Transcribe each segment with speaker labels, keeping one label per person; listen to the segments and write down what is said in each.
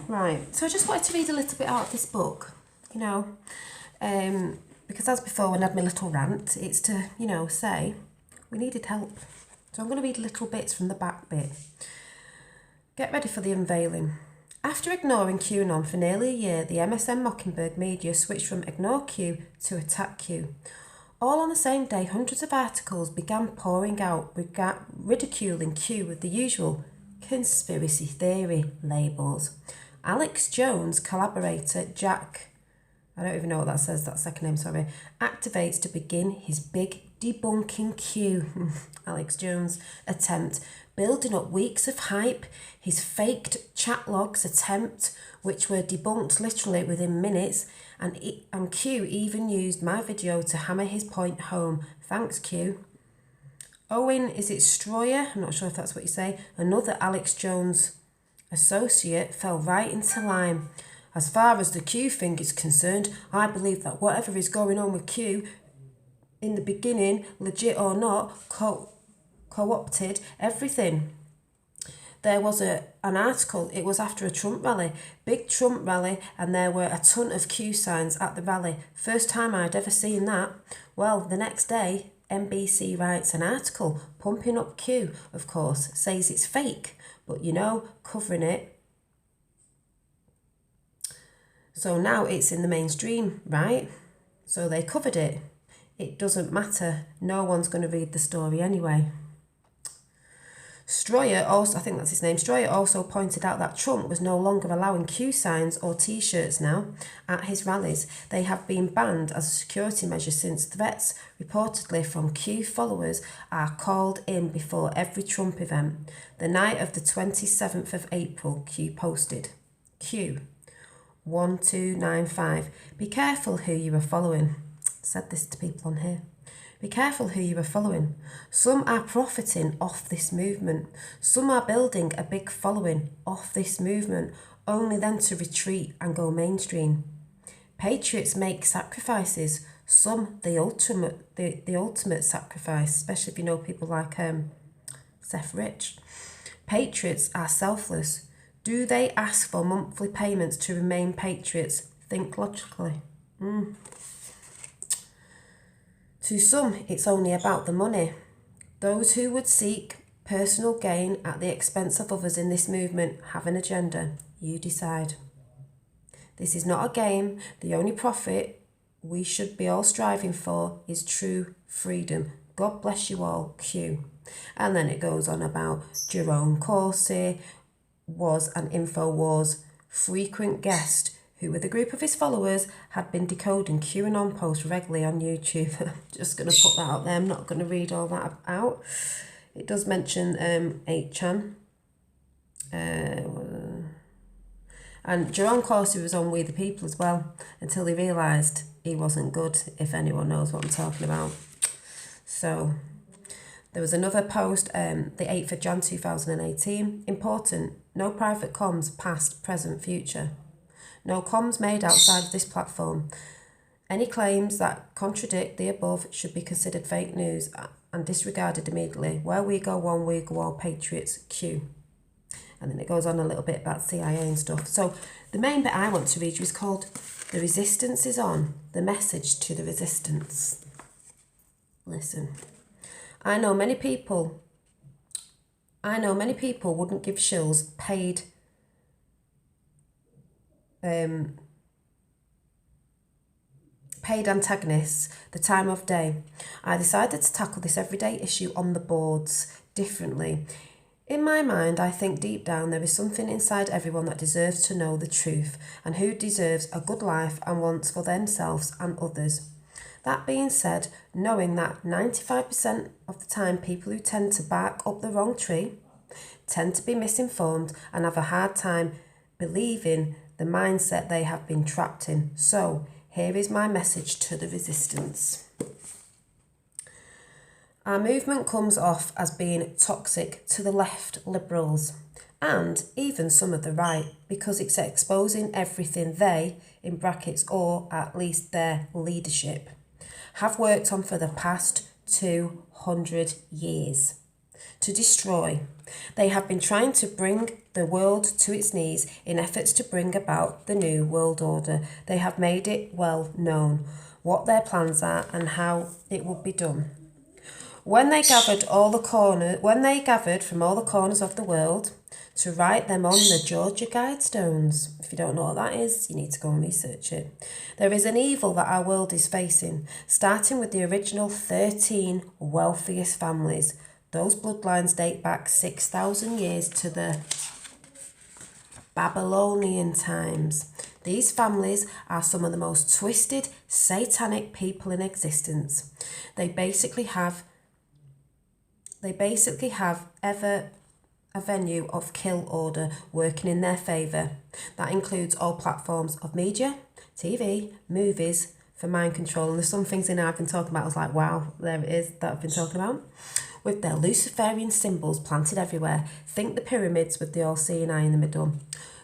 Speaker 1: Right, so I just wanted to read a little bit out of this book, you know, because as before when I had my little rant, it's to, you know, say we needed help. So I'm going to read little bits from the back bit. Get ready for the unveiling. After ignoring QAnon for nearly a year, the MSN Mockingbird media switched from ignore Q to attack Q. All on the same day, hundreds of articles began pouring out, ridiculing Q with the usual conspiracy theory labels. Alex Jones collaborator Jack, I don't even know what that says, that second name, sorry, activates to begin his big debunking Q, Alex Jones, attempt, building up weeks of hype, his faked chat logs attempt, which were debunked literally within minutes, and Q even used my video to hammer his point home. Thanks, Q. Owen, is it Stroyer? I'm not sure if that's what you say. Another Alex Jones associate fell right into line. As far as the Q thing is concerned, I believe that whatever is going on with Q in the beginning, legit or not, co-opted everything. There was an article, it was after a Trump rally, big Trump rally, and there were a ton of Q signs at the rally. First time I'd ever seen that. Well, the next day, NBC writes an article, pumping up Q, of course, says it's fake, but you know, covering it. So now it's in the mainstream, right? So they covered it. It doesn't matter. No one's going to read the story anyway. Stroyer also, I think that's his name, Stroyer also pointed out that Trump was no longer allowing Q signs or T-shirts now at his rallies. They have been banned as a security measure since threats reportedly from Q followers are called in before every Trump event. The night of the 27th of April, Q posted, Q 1295, be careful who you are following. Said this to people on here. Be careful who you are following. Some are profiting off this movement. Some are building a big following off this movement, only then to retreat and go mainstream. Patriots make sacrifices, some the ultimate sacrifice, especially if you know people like Seth Rich. Patriots are selfless. Do they ask for monthly payments to remain patriots? Think logically. To some, it's only about the money. Those who would seek personal gain at the expense of others in this movement have an agenda. You decide. This is not a game. The only profit we should be all striving for is true freedom. God bless you all, Q. And then it goes on about Jerome Corsi was an InfoWars frequent guest who with a group of his followers had been decoding QAnon posts regularly on YouTube. I'm just going to put that out there. I'm not going to read all that out. It does mention 8chan. And Jerome Corsi was on We the People as well until he realised he wasn't good, if anyone knows what I'm talking about. So there was another post, the 8th of Jan 2018. Important, no private comms, past, present, future. No comms made outside of this platform. Any claims that contradict the above should be considered fake news and disregarded immediately. Where we go one, we go all, Patriots, Q. And then it goes on a little bit about CIA and stuff. So the main bit I want to read you is called The Resistance is On, the message to the resistance. Listen, I know many people wouldn't give shills paid antagonists the time of day. I decided to tackle this everyday issue on the boards differently. In my mind, I think deep down there is something inside everyone that deserves to know the truth and who deserves a good life and wants for themselves and others. That being said, knowing that 95% of the time people who tend to bark up the wrong tree tend to be misinformed and have a hard time believing the mindset they have been trapped in. So, here is my message to the resistance. Our movement comes off as being toxic to the left liberals and even some of the right because it's exposing everything they, in brackets, or at least their leadership, have worked on for the past 200 years. to destroy. They have been trying to bring the world to its knees in efforts to bring about the new world order. They have made it well known what their plans are and how it would be done. When they gathered from all the corners of the world to write them on the Georgia Guidestones. If you don't know what that is, you need to go and research it. There is an evil that our world is facing, starting with the original 13 wealthiest families. Those bloodlines date back 6,000 years to the Babylonian times. These families are some of the most twisted, satanic people in existence. They basically have ever a venue of kill order working in their favour. That includes all platforms of media, TV, movies for mind control. And there's some things in there I've been talking about. I was like, wow, there it is that I've been talking about. With their Luciferian symbols planted everywhere. Think the pyramids with the all-seeing eye in the middle.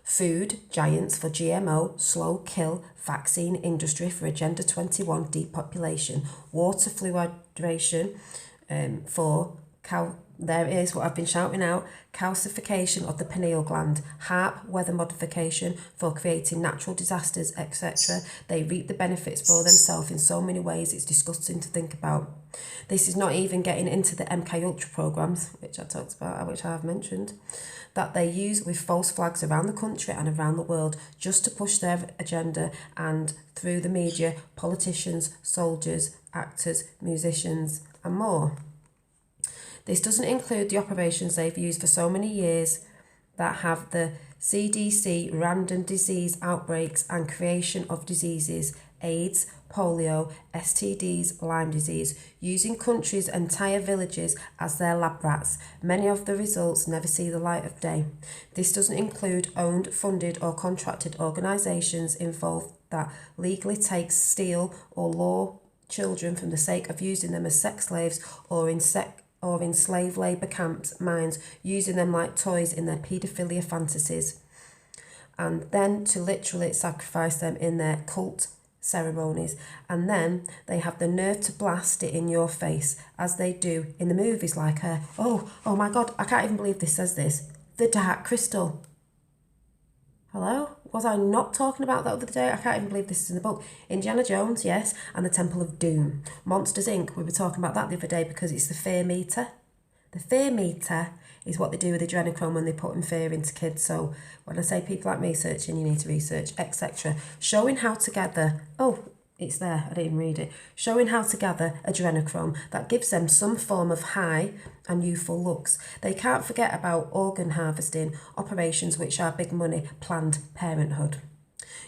Speaker 1: Food giants for GMO, slow kill, vaccine industry for Agenda 21 depopulation, water fluoridation for there it is what I've been shouting out, calcification of the pineal gland, HAARP weather modification for creating natural disasters, etc. They reap the benefits for themselves in so many ways it's disgusting to think about. This is not even getting into the MK Ultra programs, which I talked about, which I have mentioned, that they use with false flags around the country and around the world just to push their agenda, and through the media, politicians, soldiers, actors, musicians and more. This doesn't include the operations they've used for so many years that have the CDC random disease outbreaks and creation of diseases, AIDS, polio, STDs, Lyme disease, using countries' entire villages as their lab rats. Many of the results never see the light of day. This doesn't include owned, funded or contracted organisations involved that legally take, steal or lure children from the sake of using them as sex slaves or in slave labour camps, mines, using them like toys in their paedophilia fantasies, and then to literally sacrifice them in their cult ceremonies. And then they have the nerve to blast it in your face, as they do in the movies like oh my god, I can't even believe this says this, The Dark Crystal. Hello? Was I not talking about that the other day? I can't even believe this is in the book. Indiana Jones, yes, and the Temple of Doom. Monsters Inc., we were talking about that the other day because it's the fear meter. The fear meter is what they do with adrenochrome when they put in fear into kids. So when I say people like me searching, you need to research, etc. Showing how to gather, it's there, I didn't even read it. Showing how to gather adrenochrome that gives them some form of high and youthful looks. They can't forget about organ harvesting operations, which are big money, Planned Parenthood.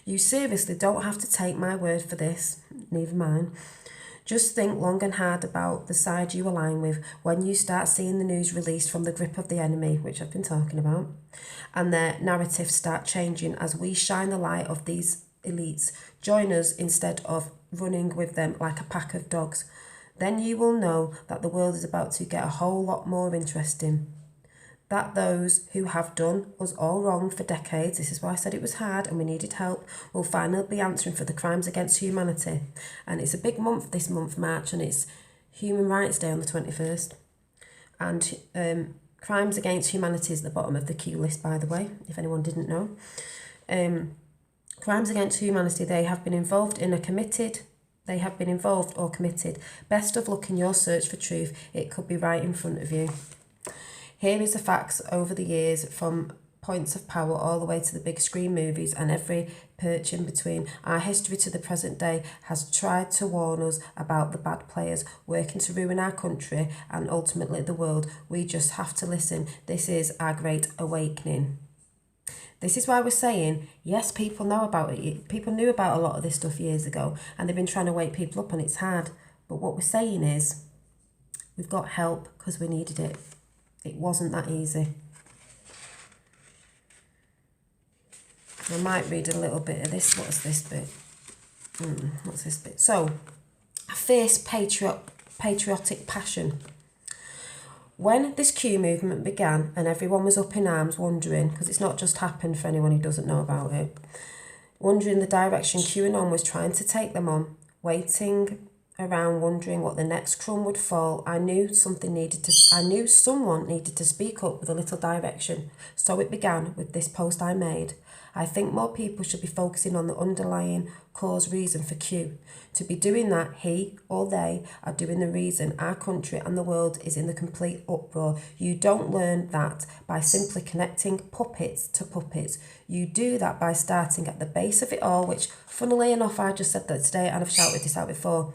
Speaker 1: You seriously don't have to take my word for this, neither mine. Just think long and hard about the side you align with when you start seeing the news released from the grip of the enemy, which I've been talking about, and their narratives start changing as we shine the light of these elites. Join us instead of running with them like a pack of dogs. Then you will know that the world is about to get a whole lot more interesting. That those who have done us all wrong for decades, this is why I said it was hard and we needed help, will finally be answering for the crimes against humanity. And it's a big month this month, March, and it's Human Rights Day on the 21st. And crimes against humanity is at the bottom of the queue list, by the way, if anyone didn't know. Crimes against humanity, they have been involved or committed. Best of luck in your search for truth. It could be right in front of you. Here is the facts over the years, from Points of Power all the way to the big screen movies and every perch in between. Our history to the present day has tried to warn us about the bad players working to ruin our country and ultimately the world. We just have to listen. This is our great awakening. This is why we're saying, yes, people know about it. People knew about a lot of this stuff years ago and they've been trying to wake people up and it's hard. But what we're saying is we've got help because we needed it. It wasn't that easy. I might read a little bit of this. What's this bit? What's this bit? So, a fierce patriotic passion. When this Q movement began and everyone was up in arms wondering, because it's not just happened for anyone who doesn't know about it, wondering the direction QAnon was trying to take them on, waiting around wondering what the next crumb would fall, I knew someone needed to speak up with a little direction. So it began with this post I made. I think more people should be focusing on the underlying cause reason for Q. To be doing that, he or they are doing the reason our country and the world is in the complete uproar. You don't learn that by simply connecting puppets to puppets. You do that by starting at the base of it all, which, funnily enough, I just said that today and I've shouted this out before.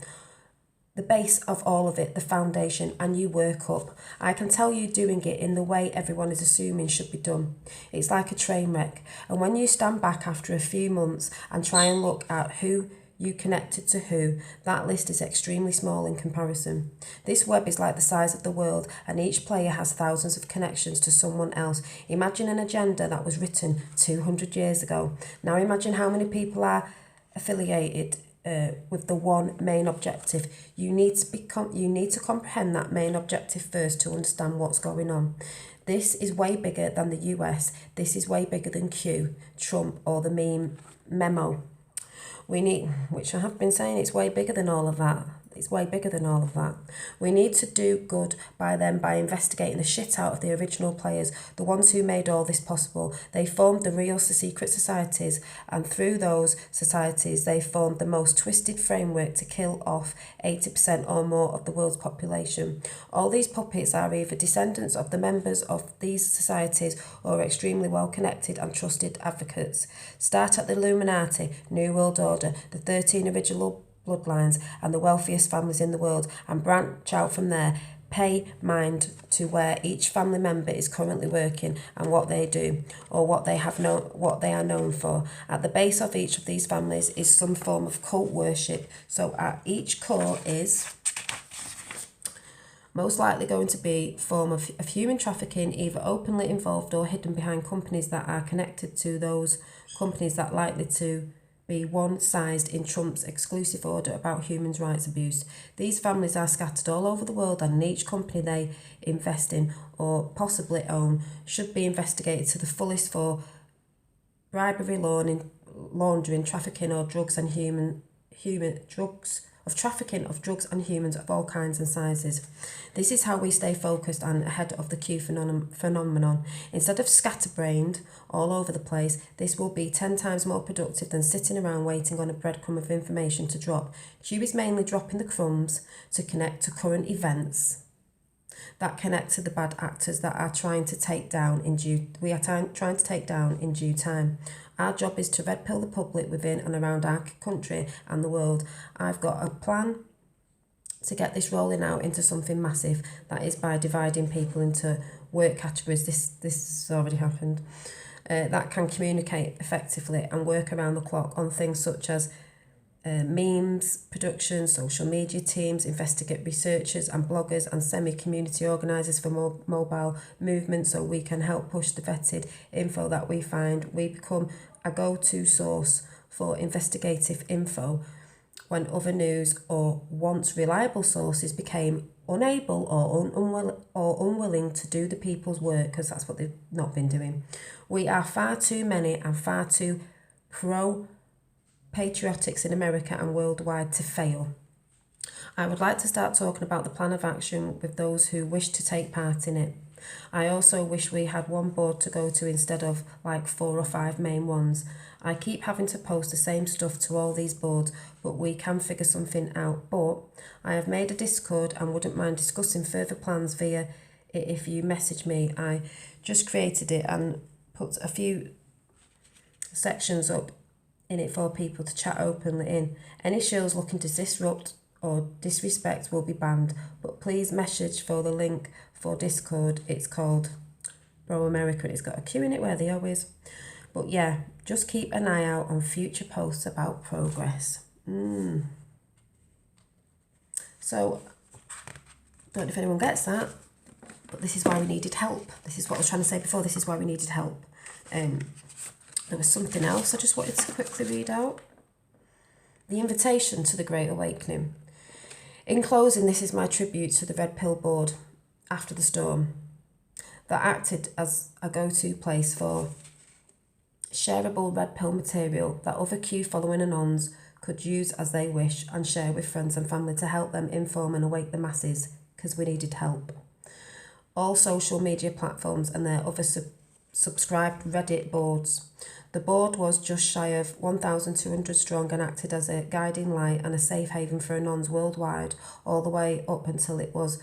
Speaker 1: The base of all of it, the foundation, and you work up. I can tell you doing it in the way everyone is assuming should be done. It's like a train wreck. And when you stand back after a few months and try and look at who you connected to who, that list is extremely small in comparison. This web is like the size of the world, and each player has thousands of connections to someone else. Imagine an agenda that was written 200 years ago. Now imagine how many people are affiliated with the one main objective. You need to comprehend that main objective first to understand what's going on. This is way bigger than the US. This is way bigger than Q, Trump, or the memo. Which I have been saying, it's way bigger than all of that. It's way bigger than all of that. We need to do good by them by investigating the shit out of the original players, the ones who made all this possible. They formed the real secret societies, and through those societies they formed the most twisted framework to kill off 80% or more of the world's population. All these puppets are either descendants of the members of these societies or extremely well connected and trusted advocates. Start at the Illuminati, New World Order, the 13 original bloodlines and the wealthiest families in the world, and branch out from there. Pay mind to where each family member is currently working and what they do, or what they are known for. At the base of each of these families is some form of cult worship. So at each core is most likely going to be form of human trafficking, either openly involved or hidden behind companies that are connected to those companies that likely to be one-sized in Trump's exclusive order about human rights abuse. These families are scattered all over the world, and each company they invest in or possibly own should be investigated to the fullest for bribery, laundering, trafficking or drugs and trafficking of drugs and humans of all kinds and sizes. This is how we stay focused and ahead of the Q phenomenon. Instead of scatterbrained all over the place, this will be 10 times more productive than sitting around waiting on a breadcrumb of information to drop. Q is mainly dropping the crumbs to connect to current events that connect to the bad actors that are trying to take down in due time. Our job is to red pill the public within and around our country and the world. I've got a plan to get this rolling out into something massive. That is by dividing people into work categories. This has already happened. That can communicate effectively and work around the clock on things such as memes, production, social media teams, investigate researchers and bloggers and semi-community organisers for mobile movements, so we can help push the vetted info that we find. We become a go-to source for investigative info when other news or once reliable sources became unable or unwilling to do the people's work, because that's what they've not been doing. We are far too many and far too patriotics in America and worldwide to fail. I would like to start talking about the plan of action with those who wish to take part in it. I also wish we had one board to go to instead of like 4 or 5 main ones. I keep having to post the same stuff to all these boards, but we can figure something out. But I have made a Discord and wouldn't mind discussing further plans via it if you message me. I just created it and put a few sections up in it for people to chat openly in. Any shows looking to disrupt or disrespect will be banned, but please message for the link for Discord. It's called Bro America. It's got a Q in it where they always. But yeah, just keep an eye out on future posts about progress. So, don't know if anyone gets that, but this is why we needed help. This is what I was trying to say before. This is why we needed help. There was something else I just wanted to quickly read out. The invitation to the Great Awakening. In closing, this is my tribute to the Red Pill Board after the storm that acted as a go-to place for shareable red pill material that other Q following anons could use as they wish and share with friends and family to help them inform and awake the masses, because we needed help. All social media platforms and their other subscribed Reddit boards. The board was just shy of 1,200 strong and acted as a guiding light and a safe haven for Anons worldwide, all the way up until it was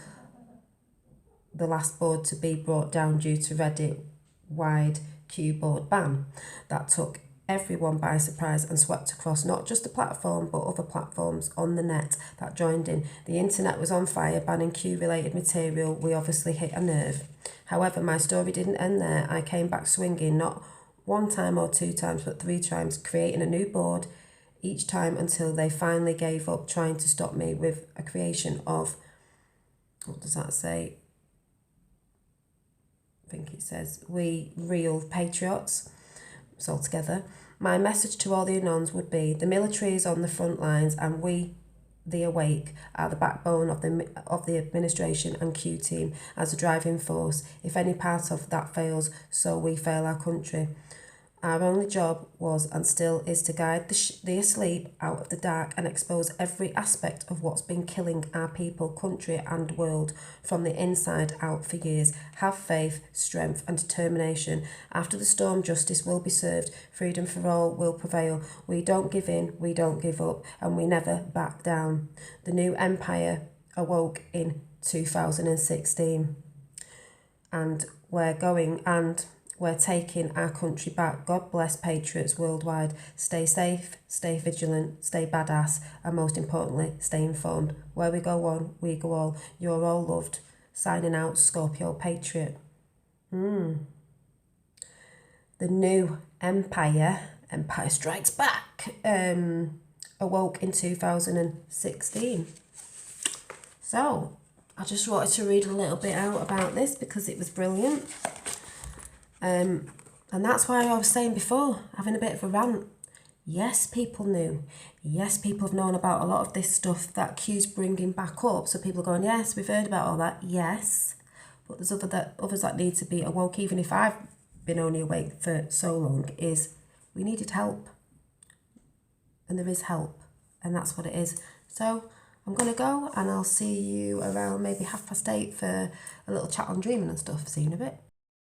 Speaker 1: the last board to be brought down due to Reddit-wide Q-board ban that took everyone by surprise and swept across not just the platform but other platforms on the net that joined in. The internet was on fire, banning Q-related material. We obviously hit a nerve. However, my story didn't end there. I came back swinging, not 1 time or 2 times, but 3 times, creating a new board each time until they finally gave up trying to stop me with a creation of, what does that say? I think it says, we real patriots. So together, my message to all the Anons would be, the military is on the front lines and we, the awake, are the backbone of the administration and Q team as a driving force. If any part of that fails, so we fail our country. Our only job was and still is to guide the asleep out of the dark and expose every aspect of what's been killing our people, country and world from the inside out for years. Have faith, strength and determination. After the storm, justice will be served. Freedom for all will prevail. We don't give in, we don't give up, and we never back down. The new empire awoke in 2016. And we're taking our country back. God bless patriots worldwide. Stay safe, stay vigilant, stay badass, and most importantly, stay informed. Where we go one, we go all. You're all loved. Signing out, Scorpio Patriot. The new Empire Strikes Back, awoke in 2016. So, I just wanted to read a little bit out about this because it was brilliant. And that's why I was saying before, having a bit of a rant. Yes, people knew. Yes, people have known about a lot of this stuff that Q's bringing back up. So people are going, yes, we've heard about all that. Yes. But there's others that need to be awoke, even if I've been only awake for so long, is we needed help. And there is help. And that's what it is. So I'm going to go and I'll see you around maybe 8:30 for a little chat on dreaming and stuff. See you in a bit.